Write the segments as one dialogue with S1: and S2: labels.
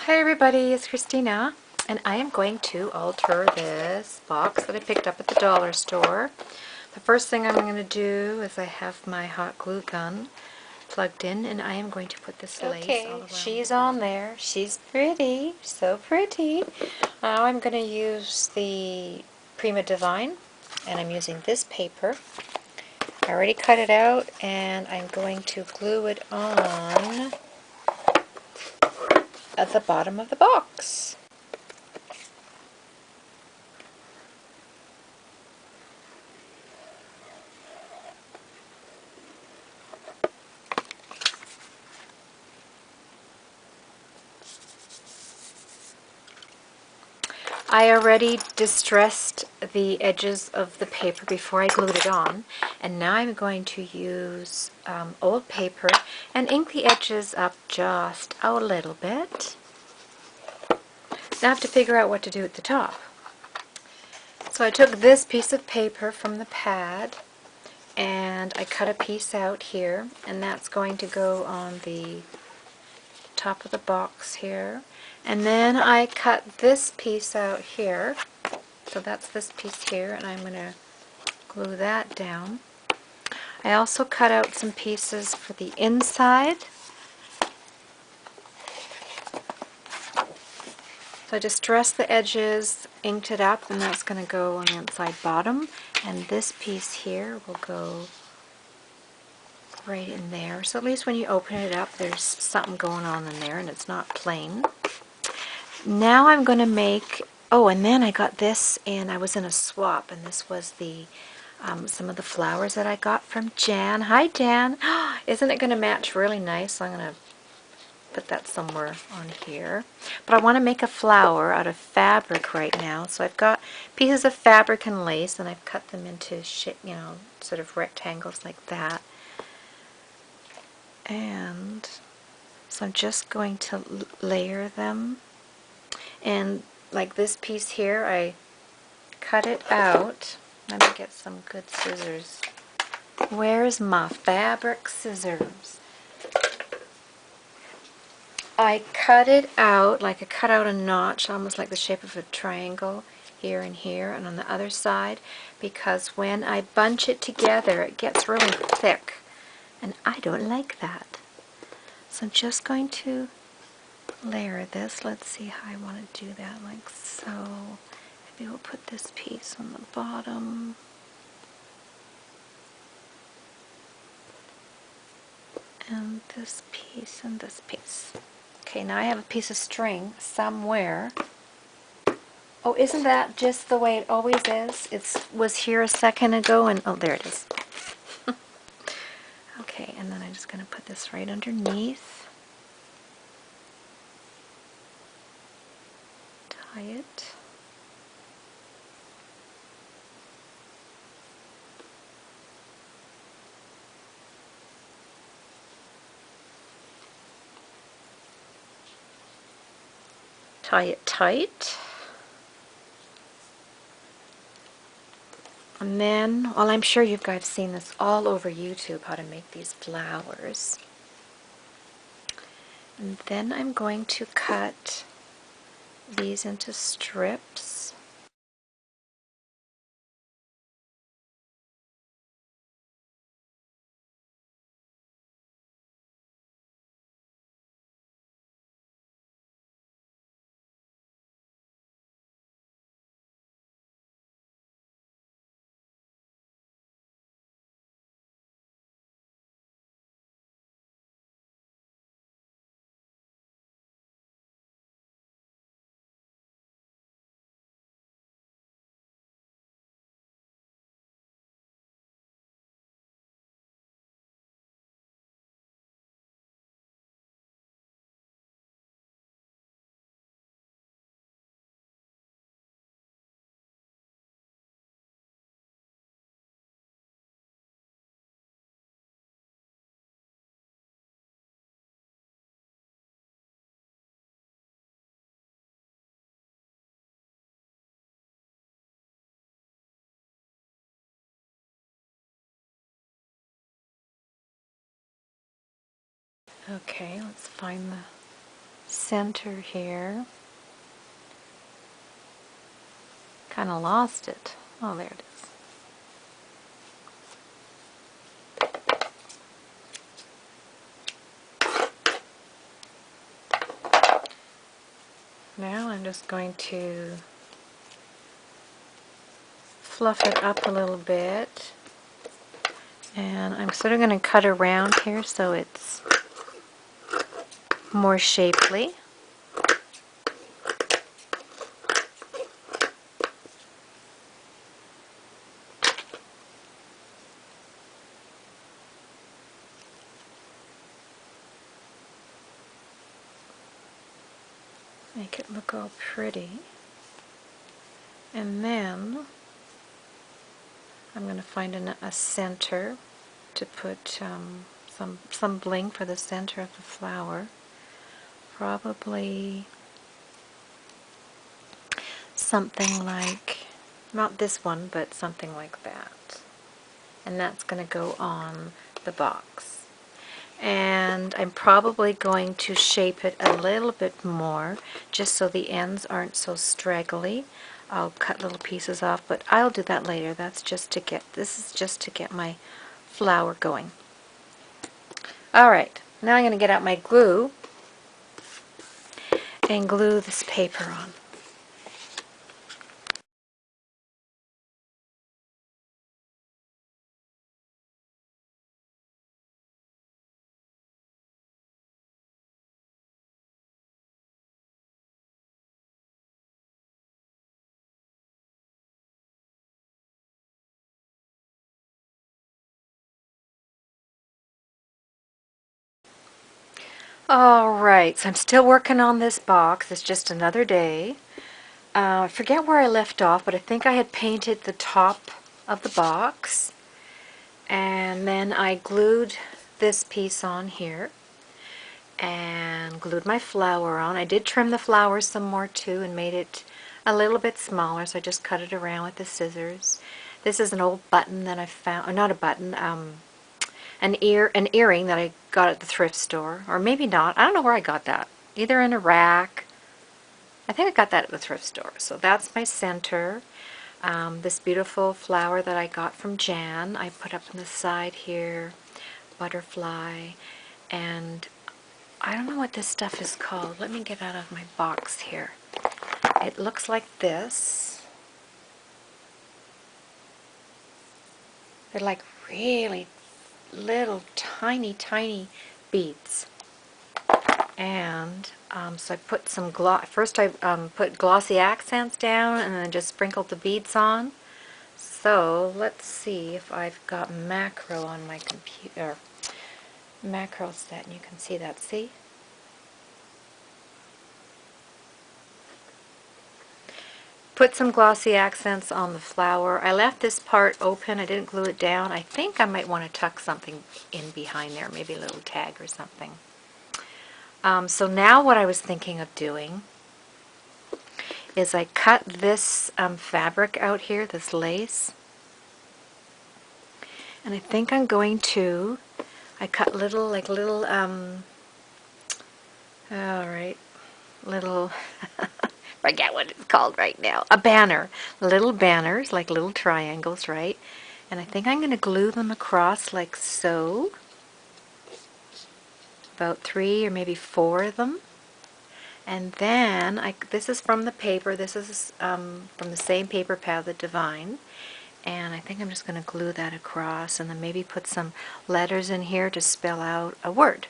S1: Hi everybody, it's Christina, and I am going to alter this box that I picked up at the dollar store. The first thing I'm going to do is I have my hot glue gun plugged in, and I am going to put this lace all around. She's on there. She's pretty, so pretty. Now I'm going to use the Prima Divine, and I'm using this paper. I already cut it out, and I'm going to glue it on at the bottom of the box. I already distressed the edges of the paper before I glued it on, and now I'm going to use old paper and ink the edges up just a little bit. Now I have to figure out what to do at the top. So I took this piece of paper from the pad and I cut a piece out here, and that's going to go on the top of the box here. And then I cut this piece out here. So that's this piece here, and I'm going to glue that down. I also cut out some pieces for the inside. So I distressed the edges, inked it up, and that's going to go on the inside bottom. And this piece here will go right in there. So at least when you open it up, there's something going on in there, and it's not plain. Now I'm going to make, oh, and then I got this, and I was in a swap, and this was the some of the flowers that I got from Jan. Hi, Jan. Isn't it going to match really nice? So I'm going to put that somewhere on here. But I want to make a flower out of fabric right now. So I've got pieces of fabric and lace, and I've cut them into, sort of rectangles like that. And so I'm just going to layer them. And like this piece here, I cut it out. Let me get some good scissors. Where's my fabric scissors? I cut it out, like I cut out a notch, almost like the shape of a triangle, here and here, and on the other side, because when I bunch it together, it gets really thick, and I don't like that. So I'm just going to layer this. Let's see how I want to do that, like so. Maybe we'll put this piece on the bottom. And this piece and this piece. Okay, now I have a piece of string somewhere. Oh, isn't that just the way it always is? It was here a second ago, and oh, there it is. Okay, and then I'm just going to put this right underneath. Tie it. Tie it tight. And then, well, I'm sure you guys have seen this all over YouTube, how to make these flowers. And then I'm going to cut these into strips. Okay, let's find the center here. Kind of lost it. Oh, there it is. Now I'm just going to fluff it up a little bit. And I'm sort of going to cut around here so it's more shapely. Make it look all pretty. And then I'm going to find a center to put some bling for the center of the flower. Probably something like, not this one, but something like that. And that's going to go on the box. And I'm probably going to shape it a little bit more just so the ends aren't so straggly. I'll cut little pieces off, but I'll do that later. This is just to get my flower going. Alright, now I'm going to get out my glue and glue this paper on. Alright, so I'm still working on this box. It's just another day. I forget where I left off, but I think I had painted the top of the box. And then I glued this piece on here. And glued my flower on. I did trim the flowers some more too and made it a little bit smaller, so I just cut it around with the scissors. This is an old button that I found, or not a button, an earring that I got at the thrift store, or maybe not. I don't know where I got that. Either in a rack. I think I got that at the thrift store. So that's my center. This beautiful flower that I got from Jan, I put up on the side here, butterfly, and I don't know what this stuff is called. Let me get out of my box here. It looks like this. They're like really little tiny beads. And so I put some first I put glossy accents down and then just sprinkled the beads on. So let's see if I've got macro on my computer. Macro set, and you can see that, see? Put some glossy accents on the flower. I left this part open. I didn't glue it down. I think I might want to tuck something in behind there, maybe a little tag or something. So now what I was thinking of doing is I cut this fabric out here, this lace, and I think I'm going to, I cut little, alright, little, forget what it's called right now, a banner, little banners, like little triangles, right? And I think I'm going to glue them across like so, about 3 or maybe 4 of them. And then, this is from the paper, this is from the same paper pad, the Divine. And I think I'm just going to glue that across and then maybe put some letters in here to spell out a word.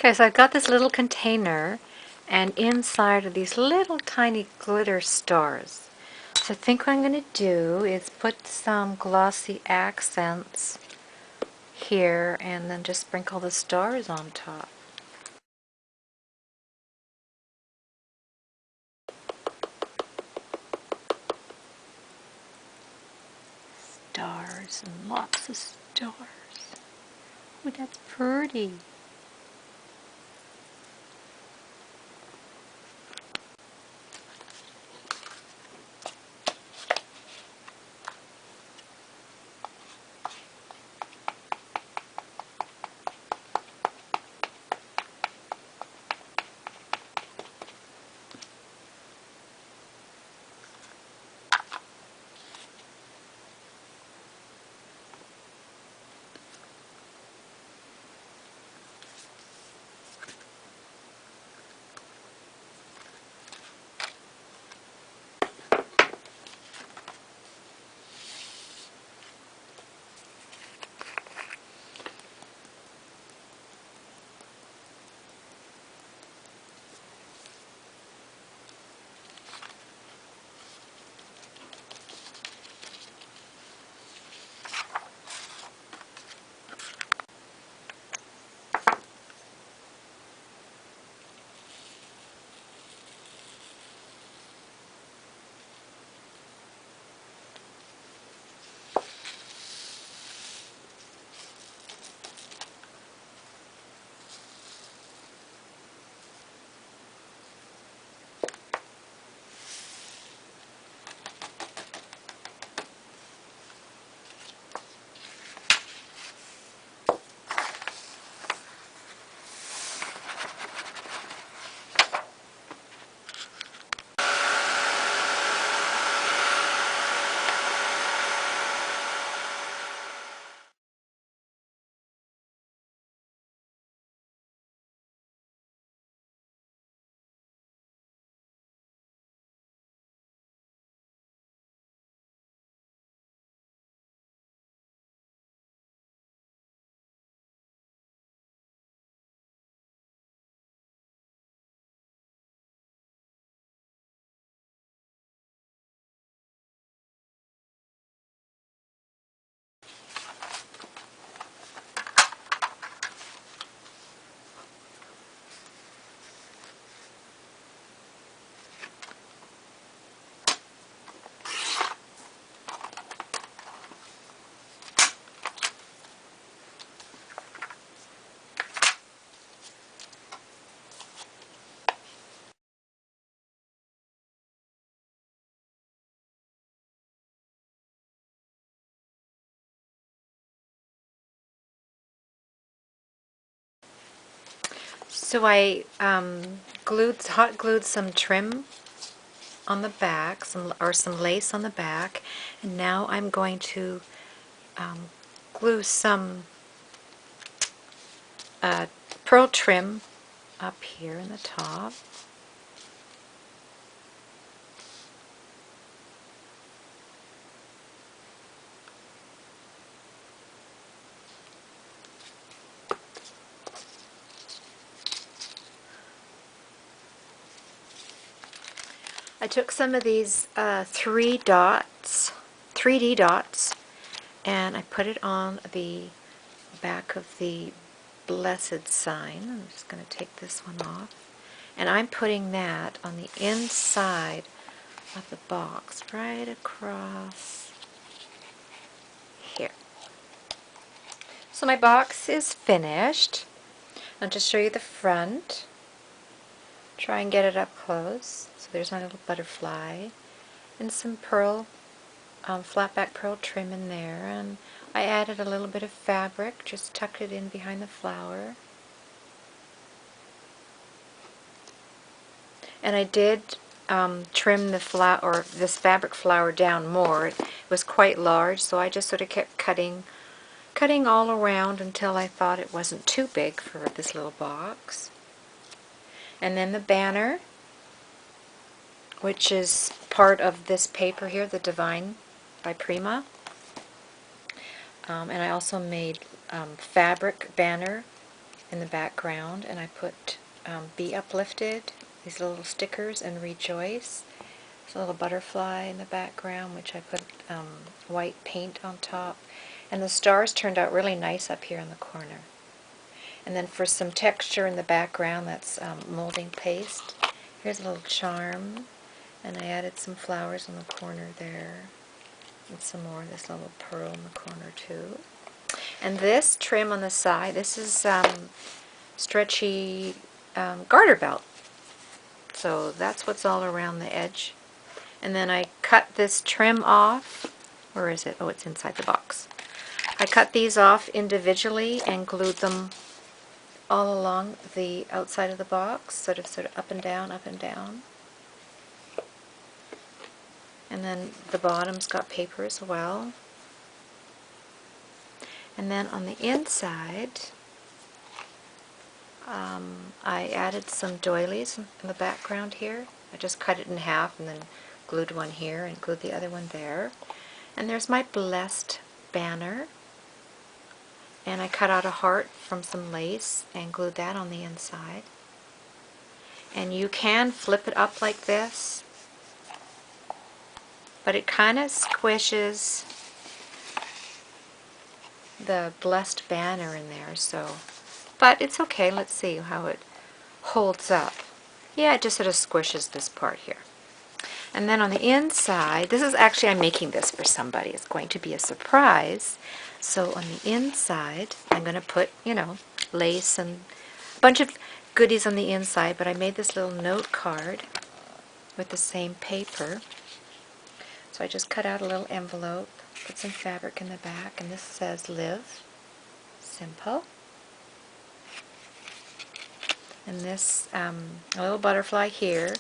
S1: Okay, so I've got this little container, and inside are these little tiny glitter stars. So I think what I'm going to do is put some glossy accents here and then just sprinkle the stars on top. Stars and lots of stars. Oh, that's pretty. So I hot glued some trim on the back, some lace on the back, and now I'm going to glue some pearl trim up here in the top. I took some of these 3D dots, and I put it on the back of the blessed sign. I'm just going to take this one off. And I'm putting that on the inside of the box, right across here. So my box is finished. I'll just show you the front. Try and get it up close. So there's my little butterfly and some pearl, flat back pearl trim in there. And I added a little bit of fabric, just tucked it in behind the flower. And I did trim the flower, or this fabric flower down more. It was quite large, so I just sort of kept cutting all around until I thought it wasn't too big for this little box. And then the banner, which is part of this paper here, the Divine by Prima. And I also made fabric banner in the background, and I put Be Uplifted, these little stickers, and Rejoice. There's a little butterfly in the background, which I put white paint on top. And the stars turned out really nice up here in the corner. And then for some texture in the background, that's molding paste. Here's a little charm, and I added some flowers in the corner there. And some more of this little pearl in the corner too. And this trim on the side, this is stretchy garter belt. So that's what's all around the edge. And then I cut this trim off. Where is it? Oh, it's inside the box. I cut these off individually and glued them all along the outside of the box, sort of up and down, up and down. And then the bottom's got paper as well. And then on the inside, I added some doilies in the background here. I just cut it in half and then glued one here and glued the other one there. And there's my blessed banner. And I cut out a heart from some lace and glued that on the inside. And you can flip it up like this, but it kind of squishes the blessed banner in there, so, but it's okay. Let's see how it holds up. Yeah, it just sort of squishes this part here. And then on the inside, this is actually, I'm making this for somebody. It's going to be a surprise. So on the inside, I'm going to put, you know, lace and a bunch of goodies on the inside, but I made this little note card with the same paper. So I just cut out a little envelope, put some fabric in the back, and this says Live Simple. And this, a little butterfly here,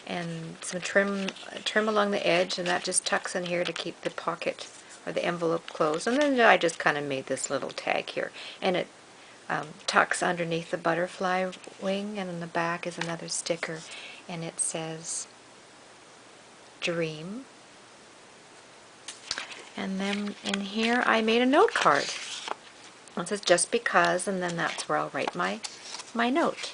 S1: and some trim along the edge, and that just tucks in here to keep the pocket or the envelope closed. And then I just kind of made this little tag here, and it tucks underneath the butterfly wing, and in the back is another sticker, and it says Dream. And then in here I made a note card. It says Just Because, and then that's where I'll write my note.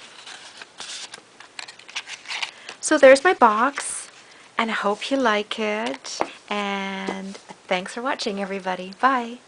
S1: So there's my box, and I hope you like it, and thanks for watching, everybody. Bye.